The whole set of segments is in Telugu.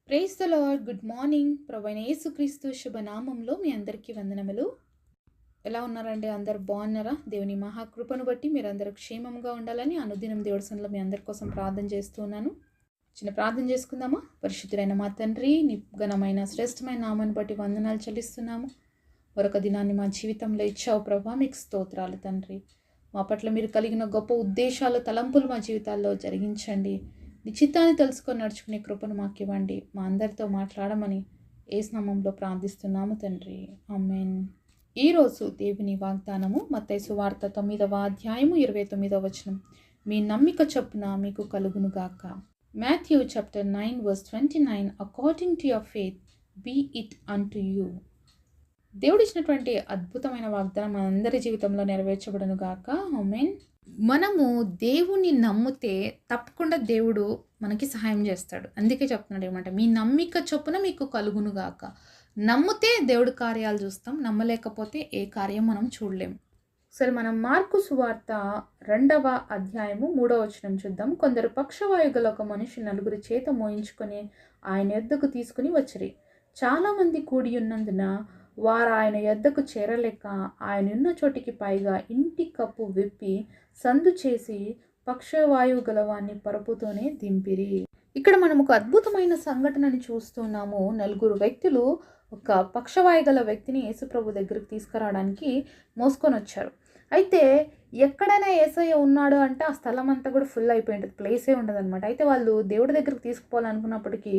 Praise the lord. Good morning. ప్రభువైన యేసుక్రీస్తు శుభనామంలో మీ అందరికీ వందనములు. ఎలా ఉన్నారండి? అందరు బాగున్నారా? దేవుని మహాకృపను బట్టి మీరందరూ క్షేమంగా ఉండాలని అనుదినం దేవుడి సన్నిధిలో మీ అందరి కోసం ప్రార్థన చేస్తున్నాను. చిన్న ప్రార్థన చేసుకుందామా? పరిశుద్ధులైన మా తండ్రి, నీ ఘనమైన శ్రేష్టమైన నామాన్ని బట్టి వందనాలు చెల్లిస్తున్నాము. మరొక దినాన్ని మా జీవితంలో ఇచ్చావు ప్రభా, మీకు స్తోత్రాలు తండ్రి. మా పట్ల మీరు కలిగిన గొప్ప ఉద్దేశాలు, తలంపులు మా జీవితాల్లో జరిగించండి. నీ చిత్తాన్ని తెలుసుకొని నడుచుకునే కృపను మాకు ఇవ్వండి. మా అందరితో మాట్లాడమని యేసు నామములో ప్రార్థిస్తున్నాము తండ్రి. ఆమేన్. ఈరోజు దేవుని వాగ్దానము మత్తయి సువార్త 9వ అధ్యాయము 29వ వచనం. మీ నమ్మిక చొప్పున మీకు కలుగునుగాక. Matthew chapter 9 verse 29. According to your faith be it unto you. దేవుడు ఇచ్చినటువంటి అద్భుతమైన వాగ్దానం మనందరి జీవితంలో నెరవేర్చబడును గాక. ఆమేన్. మనము దేవుని నమ్మితే తప్పకుండా దేవుడు మనకి సహాయం చేస్తాడు. అందుకే చెప్తున్నాడు ఏమంటే, మీ నమ్మిక చొప్పున మీకు కలుగును గాక. నమ్మితే దేవుడి కార్యాలు చూస్తాం, నమ్మలేకపోతే ఏ కార్యం మనం చూడలేం. సరే, మనం మార్కు సువార్త 2వ అధ్యాయము 3వ వచనం చూద్దాం. కొందరు పక్షవాయు గల ఒక మనిషి నలుగురి చేత మోయించుకొని ఆయన యొద్దకు తీసుకుని వచ్చిరి. చాలామంది కూడి ఉన్నందున వారు ఆయన యొద్దకు చేరలేక ఆయనున్న చోటికి పైగా ఇంటి కప్పు విప్పి సందు చేసి పక్షవాయువు గలవాన్ని పరుపుతోనే దింపిరి. ఇక్కడ మనం ఒక అద్భుతమైన సంఘటనని చూస్తున్నాము. నలుగురు వ్యక్తులు ఒక పక్షవాయు గల వ్యక్తిని యేసుప్రభు దగ్గరికి తీసుకురావడానికి మోసుకొని వచ్చారు. అయితే ఎక్కడైనా యేసయ్య ఉన్నాడు అంటే ఆ స్థలం అంతా కూడా ఫుల్ అయిపోయి ఉంటుంది, ప్లేసే ఉండదు అనమాట. అయితే వాళ్ళు దేవుడి దగ్గరికి తీసుకుపోవాలనుకున్నప్పటికీ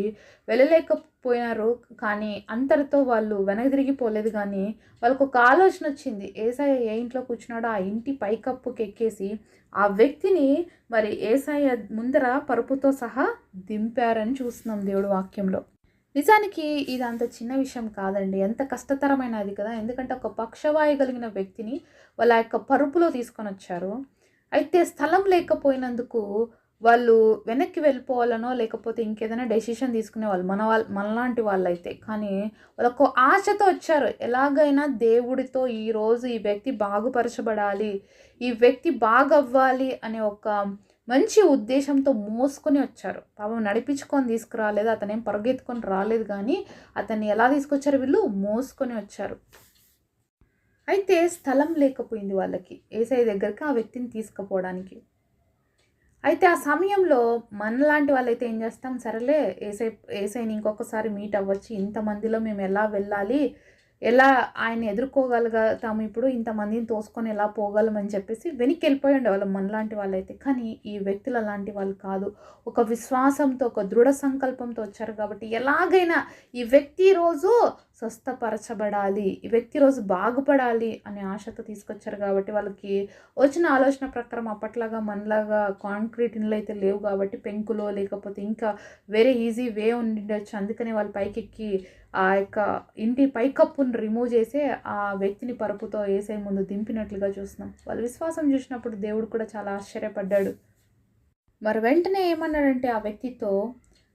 వెళ్ళలేకపోయినారు. కానీ అంతటితో వాళ్ళు వెనక్కి తిరిగిపోలేదు. కానీ వాళ్ళకు ఒక ఆలోచన వచ్చింది. యేసయ్య ఏ ఇంట్లో కూర్చున్నాడో ఆ ఇంటి పైకప్పుకి ఎక్కేసి ఆ వ్యక్తిని మరి యేసయ్య ముందర పరుపుతో సహా దింపారని చూస్తున్నాం దేవుడి వాక్యంలో. నిజానికి ఇది అంత చిన్న విషయం కాదండి, ఎంత కష్టతరమైనది కదా. ఎందుకంటే ఒక పక్షవాయు కలిగిన వ్యక్తిని వాళ్ళ యొక్క పరుపులో తీసుకొని వచ్చారు. అయితే స్థలం లేకపోయినందుకు వాళ్ళు వెనక్కి వెళ్ళిపోవాలనో లేకపోతే ఇంకేదైనా డెసిషన్ తీసుకునేవాళ్ళు మనలాంటి వాళ్ళు అయితే. కానీ వాళ్ళకు ఆశతో వచ్చారు. ఎలాగైనా దేవుడితో ఈరోజు ఈ వ్యక్తి బాగుపరచబడాలి, ఈ వ్యక్తి బాగవ్వాలి అనే ఒక మంచి ఉద్దేశంతో మోసుకొని వచ్చారు. పాపం నడిపించుకొని తీసుకురాలేదు, అతనేం పరుగెత్తుకొని రాలేదు. కానీ అతన్ని ఎలా తీసుకొచ్చారు? వీళ్ళు మోసుకొని వచ్చారు. అయితే స్థలం లేకపోయింది వాళ్ళకి యేసయ్య దగ్గరికి ఆ వ్యక్తిని తీసుకుపోవడానికి. అయితే ఆ సమయంలో మనలాంటి వాళ్ళైతే ఏం చేస్తాం, సరేలే యేసయ్యని ఇంకొకసారి మీట్ అవ్వచ్చు, ఇంతమందిలో మేము ఎలా వెళ్ళాలి, ఎలా ఆయన ఎదుర్కోగలుగుతాము, ఇప్పుడు ఇంతమందిని తోసుకొని ఎలా పోగలమని చెప్పేసి వెనక్కి వెళ్ళిపోయి ఉండేవాళ్ళం మనలాంటి వాళ్ళైతే. కానీ ఈ వ్యక్తులు అలాంటి వాళ్ళు కాదు. ఒక విశ్వాసంతో, ఒక దృఢ సంకల్పంతో వచ్చారు. కాబట్టి ఎలాగైనా ఈ వ్యక్తి రోజు స్వస్థపరచబడాలి, ఈ వ్యక్తి రోజు బాగుపడాలి అనే ఆశతో తీసుకొచ్చారు. కాబట్టి వాళ్ళకి వచ్చిన ఆలోచన ప్రకారం అప్పట్లాగా మనలాగా కాంక్రీట్ ఇండ్లు అయితే లేవు కాబట్టి పెంకులో లేకపోతే ఇంకా వేరే ఈజీ వే ఉండొచ్చు. అందుకనే వాళ్ళు పైకెక్కి ఆ యొక్క ఇంటి పైకప్పును రిమూవ్ చేసి ఆ వ్యక్తిని పరుపుతో యేసయ్య ముందు దింపినట్లుగా చూస్తున్నాం. వాళ్ళు విశ్వాసం చూసినప్పుడు దేవుడు కూడా చాలా ఆశ్చర్యపడ్డాడు. మరి వెంటనే ఏమన్నాడంటే ఆ వ్యక్తితో,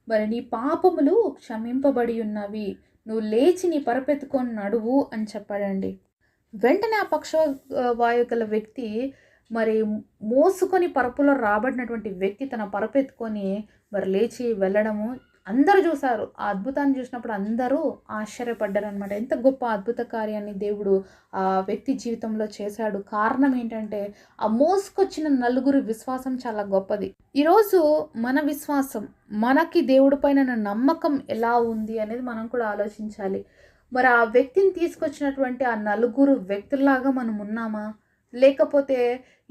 మరి నీ పాపములు క్షమింపబడి ఉన్నవి, నువ్వు లేచి నీ పరపెత్తుకొని నడువు అని చెప్పాడండి. వెంటనే ఆ పక్షవాయు గల వ్యక్తి, మరి మోసుకొని పరుపులో రాబడినటువంటి వ్యక్తి తన పరపెత్తుకొని మరి లేచి వెళ్ళడము అందరూ చూశారు. ఆ అద్భుతాన్ని చూసినప్పుడు అందరూ ఆశ్చర్యపడ్డారు అనమాట. ఎంత గొప్ప అద్భుత కార్యాన్ని దేవుడు ఆ వ్యక్తి జీవితంలో చేశాడు. కారణం ఏంటంటే ఆ మోసుకొచ్చిన నలుగురు విశ్వాసం చాలా గొప్పది. ఈరోజు మన విశ్వాసం, మనకి దేవుడి పైన నమ్మకం ఎలా ఉంది అనేది మనం కూడా ఆలోచించాలి. మరి ఆ వ్యక్తిని తీసుకొచ్చినటువంటి ఆ నలుగురు వ్యక్తుల్లాగా మనం ఉన్నామా, లేకపోతే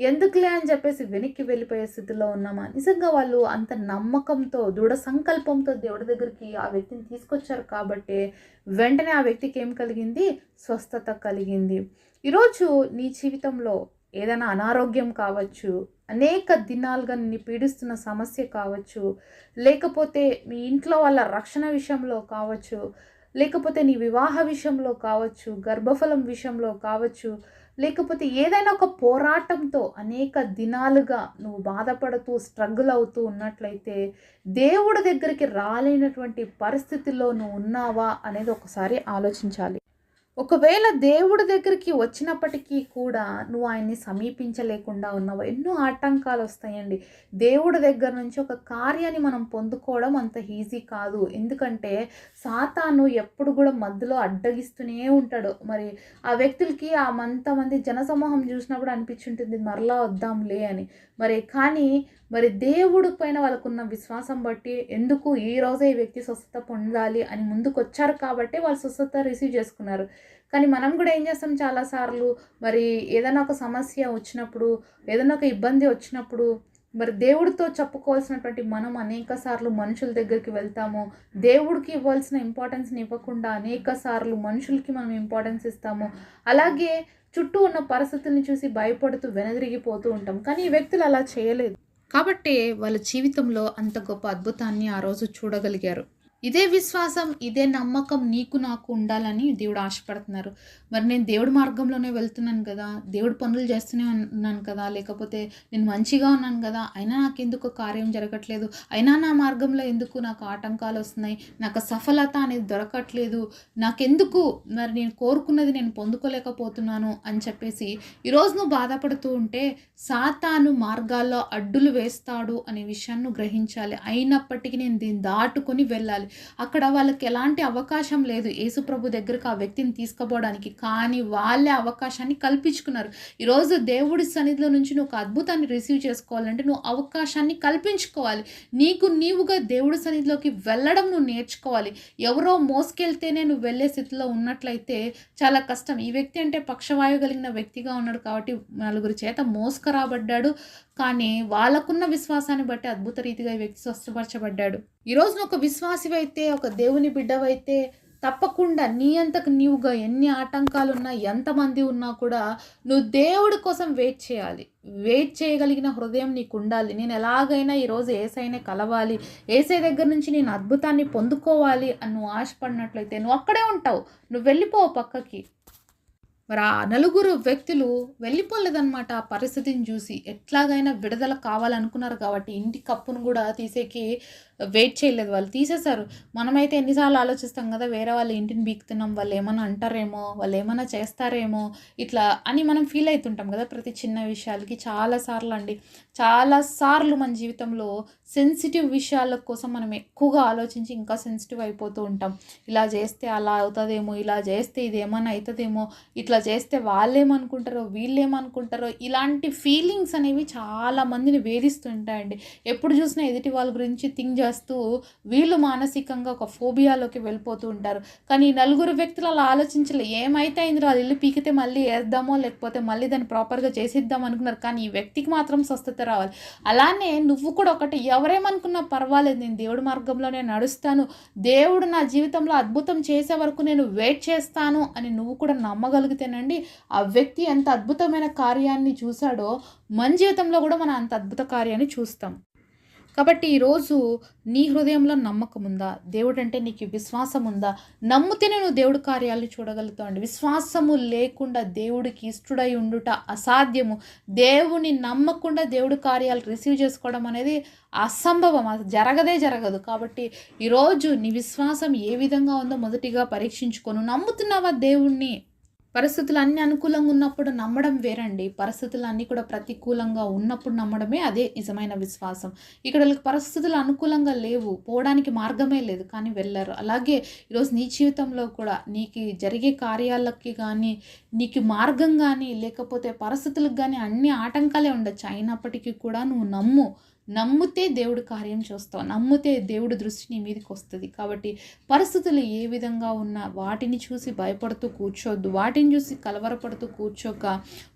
ఎందుకులే అని చెప్పేసి వెనక్కి వెళ్ళిపోయే స్థితిలో ఉన్నామా? నిజంగా వాళ్ళు అంత నమ్మకంతో, దృఢ సంకల్పంతో దేవుడి దగ్గరికి ఆ వ్యక్తిని తీసుకొచ్చారు కాబట్టి వెంటనే ఆ వ్యక్తికి ఏం కలిగింది? స్వస్థత కలిగింది. ఈరోజు నీ జీవితంలో ఏదైనా అనారోగ్యం కావచ్చు, అనేక దినాలుగా నిన్ను పీడిస్తున్న సమస్య కావచ్చు, లేకపోతే మీ ఇంట్లో వాళ్ళ రక్షణ విషయంలో కావచ్చు, లేకపోతే నీ వివాహ విషయంలో కావచ్చు, గర్భఫలం విషయంలో కావచ్చు, లేకపోతే ఏదైనా ఒక పోరాటంతో అనేక దినాలుగా నువ్వు బాధపడుతూ స్ట్రగుల్ అవుతూ ఉన్నట్లయితే దేవుడి దగ్గరికి రాలేనటువంటి పరిస్థితుల్లో నువ్వు ఉన్నావా అనేది ఒకసారి ఆలోచించాలి. ఒకవేళ దేవుడి దగ్గరికి వచ్చినప్పటికీ కూడా నువ్వు ఆయన్ని సమీపించలేకుండా ఉన్నావు. ఎన్నో ఆటంకాలు వస్తాయండి. దేవుడి దగ్గర నుంచి ఒక కార్యాన్ని మనం పొందుకోవడం అంత ఈజీ కాదు. ఎందుకంటే సాతాను ఎప్పుడు కూడా మధ్యలో అడ్డగిస్తూనే ఉంటాడు. మరి ఆ వ్యక్తులకి అంతమంది జనసమూహం చూసినప్పుడు అనిపించుంటుంది మరలా వద్దాంలే అని. మరి దేవుడి పైన వాళ్ళకున్న విశ్వాసం బట్టి ఎందుకు ఈ రోజే ఈ వ్యక్తి స్వస్థత పొందాలి అని ముందుకొచ్చారు కాబట్టి వాళ్ళు స్వస్థత రిసీవ్ చేసుకున్నారు. కానీ మనం కూడా ఏం చేస్తాం చాలాసార్లు, మరి ఏదైనా ఒక సమస్య వచ్చినప్పుడు, ఏదైనా ఒక ఇబ్బంది వచ్చినప్పుడు, మరి దేవుడితో చెప్పుకోవాల్సినటువంటి మనం అనేక సార్లు మనుషుల దగ్గరికి వెళ్తాము. దేవుడికి ఇవ్వాల్సిన ఇంపార్టెన్స్ని ఇవ్వకుండా అనేక సార్లు మనుషులకి మనం ఇంపార్టెన్స్ ఇస్తాము. అలాగే చుట్టూ ఉన్న పరిస్థితుల్ని చూసి భయపడుతూ వెనదిరిగిపోతూ ఉంటాం. కానీ ఈ వ్యక్తులు అలా చేయలేదు. కాబట్టే వాళ్ళ జీవితంలో అంత గొప్ప అద్భుతాన్ని ఆ రోజు చూడగలిగారు. ఇదే విశ్వాసం, ఇదే నమ్మకం నీకు నాకు ఉండాలని దేవుడు ఆశపడుతున్నారు. మరి నేను దేవుడి మార్గంలోనే వెళ్తున్నాను కదా, దేవుడి పనులు చేస్తూనే ఉన్నాను కదా, లేకపోతే నేను మంచిగా ఉన్నాను కదా, అయినా నాకెందుకు కార్యం జరగట్లేదు, అయినా నా మార్గంలో ఎందుకు నాకు ఆటంకాలు వస్తున్నాయి, నాకు సఫలత అనేది దొరకట్లేదు, నాకెందుకు మరి నేను కోరుకున్నది నేను పొందుకోలేకపోతున్నాను అని చెప్పేసి ఈరోజు నువ్వు బాధపడుతూ ఉంటే సాతాను మార్గాల్లో అడ్డులు వేస్తాడు అనే విషయాన్ని గ్రహించాలి. అయినప్పటికీ నేను దీన్ని దాటుకొని వెళ్ళాలి. అక్కడ వాళ్ళకి ఎలాంటి అవకాశం లేదు యేసుప్రభు దగ్గరకు ఆ వ్యక్తిని తీసుకుపోవడానికి. కానీ వాళ్ళే అవకాశాన్ని కల్పించుకున్నారు. ఈరోజు దేవుడి సన్నిధిలో నుంచి నువ్వు ఒక అద్భుతాన్ని రిసీవ్ చేసుకోవాలంటే నువ్వు అవకాశాన్ని కల్పించుకోవాలి. నీకు నీవుగా దేవుడి సన్నిధిలోకి వెళ్ళడం నువ్వు నేర్చుకోవాలి. ఎవరో మోసుకెళ్తేనే నువ్వు వెళ్ళే స్థితిలో ఉన్నట్లయితే చాలా కష్టం. ఈ వ్యక్తి అంటే పక్షవాయువు కలిగిన వ్యక్తిగా ఉన్నాడు కాబట్టి నలుగురి చేత మోసుకురాబడ్డాడు. కానీ వాళ్ళకున్న విశ్వాసాన్ని బట్టి అద్భుత రీతిగా ఈ వ్యక్తి స్వస్థపరచబడ్డాడు. ఈరోజు నువ్వు ఒక విశ్వాసివైతే, ఒక దేవుని బిడ్డవైతే తప్పకుండా నీ అంతకు నీవుగా ఎన్ని ఆటంకాలున్నా, ఎంతమంది ఉన్నా కూడా నువ్వు దేవుడి కోసం వెయిట్ చేయాలి. వెయిట్ చేయగలిగిన హృదయం నీకు ఉండాలి. నేను ఎలాగైనా ఈరోజు ఏసైనే కలవాలి, ఏసై దగ్గర నుంచి నేను అద్భుతాన్ని పొందుకోవాలి అని నువ్వు ఆశపడినట్లయితే నువ్వు అక్కడే ఉంటావు. నువ్వు వెళ్ళిపోవు పక్కకి. మరి ఆ నలుగురు వ్యక్తులు వెళ్ళిపోలేదన్నమాట. ఆ పరిస్థితిని చూసి ఎట్లాగైనా విడుదల కావాలనుకున్నారు కాబట్టి ఇంటి కప్పును కూడా తీసేకి వెయిట్ చేయలేదు, వాళ్ళు తీసేశారు. మనమైతే ఎన్నిసార్లు ఆలోచిస్తాం కదా, వేరే వాళ్ళ ఇంటిని బీకుతున్నాం, వాళ్ళు ఏమైనా అంటారేమో, వాళ్ళు ఏమైనా చేస్తారేమో ఇట్లా అని మనం ఫీల్ అవుతుంటాం కదా ప్రతి చిన్న విషయాలకి. చాలాసార్లు మన జీవితంలో సెన్సిటివ్ విషయాల కోసం మనం ఎక్కువగా ఆలోచించి ఇంకా సెన్సిటివ్ అయిపోతూ ఉంటాం. ఇలా చేస్తే అలా అవుతుందేమో, ఇలా చేస్తే ఇది ఏమైనా అవుతుందేమో, ఇట్లా చేస్తే వాళ్ళేమనుకుంటారో వీళ్ళేమనుకుంటారో, ఇలాంటి ఫీలింగ్స్ అనేవి చాలా మందిని వేధిస్తుంటాయండి. ఎప్పుడు చూసినా ఎదుటి వాళ్ళ గురించి థింక్ చేస్తూ వీళ్ళు మానసికంగా ఒక ఫోబియాలోకి వెళ్ళిపోతూ ఉంటారు. కానీ ఈ నలుగురు వ్యక్తులు అలా ఆలోచించలే. ఏమైతే అయిందో వాళ్ళు ఇల్లు పీకితే మళ్ళీ వేద్దామో లేకపోతే మళ్ళీ దాన్ని ప్రాపర్గా చేసిద్దాం అనుకున్నారు. కానీ ఈ వ్యక్తికి మాత్రం స్వస్థత రావాలి. అలానే నువ్వు కూడా ఒకటి, ఎవరేమనుకున్నా పర్వాలేదు, నేను దేవుడి మార్గంలో నడుస్తాను, దేవుడు నా జీవితంలో అద్భుతం చేసే వరకు నేను వెయిట్ చేస్తాను అని నువ్వు కూడా నమ్మగలిగితేనండి, ఆ వ్యక్తి ఎంత అద్భుతమైన కార్యాన్ని చూశాడో మన జీవితంలో కూడా మనం అంత అద్భుత కార్యాన్ని చూస్తాం. కాబట్టి ఈరోజు నీ హృదయంలో నమ్మకం ఉందా? దేవుడు అంటే నీకు విశ్వాసం ఉందా? నమ్మితేనే నువ్వు దేవుడి కార్యాలు చూడగలుగుతావు అండి. విశ్వాసము లేకుండా దేవుడికి ఇష్టడై ఉండుట అసాధ్యము. దేవుని నమ్మకుండా దేవుడి కార్యాలు రిసీవ్ చేసుకోవడం అనేది అసంభవం, అది జరగదు. కాబట్టి ఈరోజు నీ విశ్వాసం ఏ విధంగా ఉందో మొదటిగా పరీక్షించుకోను. నమ్ముతున్నావా దేవుణ్ణి? పరిస్థితులు అన్నీ అనుకూలంగా ఉన్నప్పుడు నమ్మడం వేరండి. పరిస్థితులు అన్నీ కూడా ప్రతికూలంగా ఉన్నప్పుడు నమ్మడమే అదే నిజమైన విశ్వాసం. ఇక్కడ వీళ్ళకి పరిస్థితులు అనుకూలంగా లేవు, పోవడానికి మార్గమే లేదు, కానీ వెళ్ళారు. అలాగే ఈరోజు నీ జీవితంలో కూడా నీకు జరిగే కార్యాలకి కానీ, నీకు మార్గం కానీ, లేకపోతే పరిస్థితులకు కానీ అన్ని ఆటంకాలే ఉండొచ్చు. అయినప్పటికీ కూడా నువ్వు నమ్మితే దేవుడు కార్యం చూస్తావు, నమ్మితే దేవుడి దృష్టి నీ మీదకి వస్తుంది. కాబట్టి పరిస్థితులు ఏ విధంగా ఉన్నా వాటిని చూసి భయపడుతూ కూర్చోవద్దు, వాటిని చూసి కలవరపడుతూ కూర్చోక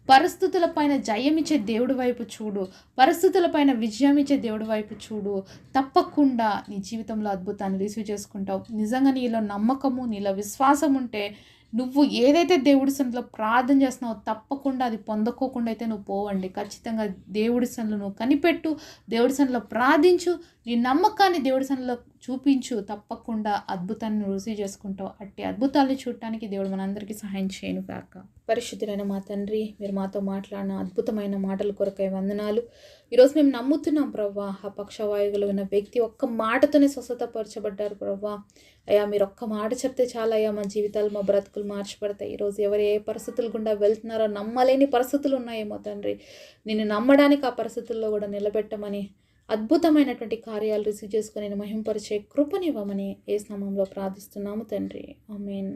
పరిస్థితులపైన జయమిచ్చే దేవుడి వైపు చూడు, పరిస్థితులపైన విజయం ఇచ్చే దేవుడి వైపు చూడు. తప్పకుండా నీ జీవితంలో అద్భుతాన్ని రిసీవ్ చేసుకుంటావు. నిజంగా నీలో నమ్మకము, నీలో విశ్వాసం ఉంటే నువ్వు ఏదైతే దేవుడి సన్నిధిలో ప్రార్థన చేస్తున్నావో తప్పకుండా అది పొందుకోకుండా అయితే నువ్వు పోవండి. ఖచ్చితంగా దేవుడి సన్నిధిలో నువ్వు కనిపెట్టు, దేవుడి సన్నిధిలో ప్రార్థించు, నీ నమ్మకాన్ని దేవుడి సన్నిధిలో చూపించు, తప్పకుండా అద్భుతాన్ని రుజువు చేసుకుంటావు. అట్టి అద్భుతాలను చూడటానికి దేవుడు మనందరికీ సహాయం చేయను గాక. పరిశుద్ధులైన మా తండ్రి, మీరు మాతో మాట్లాడిన అద్భుతమైన మాటల కొరకై వందనాలు. ఈరోజు మేము నమ్ముతున్నాం ప్రవ్వా, ఆ పక్షవాయువులు ఉన్న వ్యక్తి ఒక్క మాటతోనే స్వస్థతపరచబడ్డారు ప్రవ్వా. అయ్యా, మీరు ఒక్క మాట చెప్తే చాలా అయ్యా, మా జీవితాలు మా బ్రతుకులు మార్చిపడతాయి. ఈరోజు ఎవరు ఏ పరిస్థితులు గుండా వెళ్తున్నారో, నమ్మలేని పరిస్థితులు ఉన్నాయేమో తండ్రి, నిన్ను నమ్మడానికి ఆ పరిస్థితుల్లో కూడా నిలబెట్టమని, అద్భుతమైనటువంటి కార్యాలు రిసీవ్ చేసుకొని నేను మహింపరిచే కృపనివ్వమని యేసు నామములో ప్రార్థిస్తున్నాము తండ్రి. ఆమేన్.